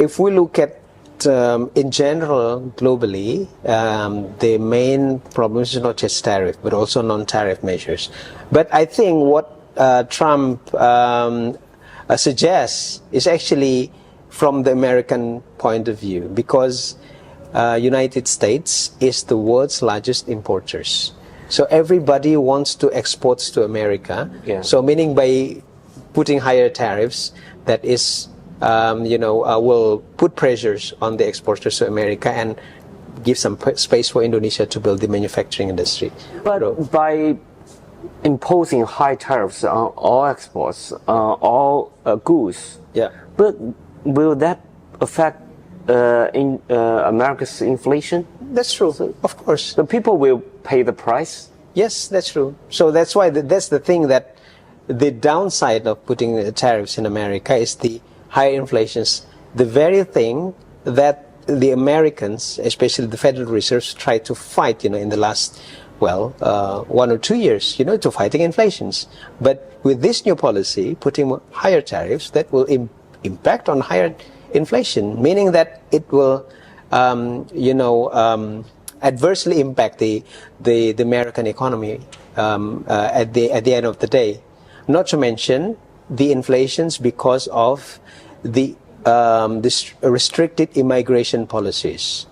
if we look at in general, globally, the main problem is not just tariff, but also non-tariff measures. But I think what Trump suggests is actually from the American point of view, because United States is the world's largest importers. So everybody wants to export to America. Yeah. So meaning by putting higher tariffs, that is, will put pressures on the exporters to America and give some space for Indonesia to build the manufacturing industry. But by imposing high tariffs on all exports, all goods, Yeah. but will that affect America's inflation? That's true, of course. The people will pay the price. Yes, that's true. So that's why that's the thing, that the downside of putting tariffs in America is the higher inflations, the very thing that the Americans, especially the Federal Reserve, try to fight, in the last, 1 or 2 years, to fighting inflations. But with this new policy, putting higher tariffs, that will impact on higher inflation, meaning that it will, adversely impact the American economy at the end of the day. Not to mention the inflations because of the restricted immigration policies,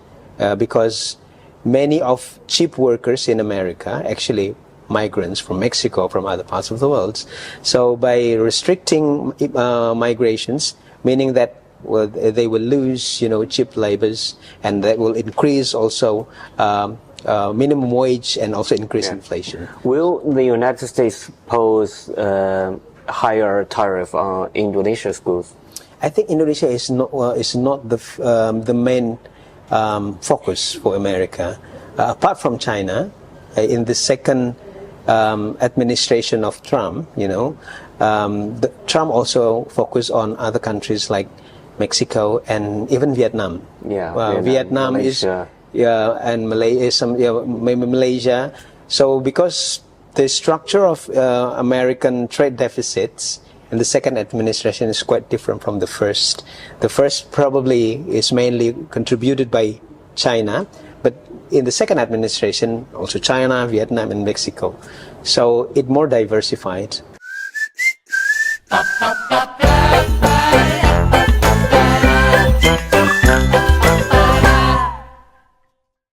because many of cheap workers in America, actually migrants from Mexico, from other parts of the world. So by restricting migrations, meaning that they will lose, cheap labors, and that will increase also minimum wage and also increase inflation. Will the United States pose higher tariff on Indonesia's goods? I think Indonesia is not the main focus for America. Apart from China, in the second administration of Trump, Trump also focused on other countries like Mexico and even Vietnam. Yeah, Vietnam Malaysia. and maybe Malaysia. So because the structure of American trade deficits in the second administration is quite different from the first. The first probably is mainly contributed by China, but in the second administration, also China, Vietnam, and Mexico. So it's more diversified.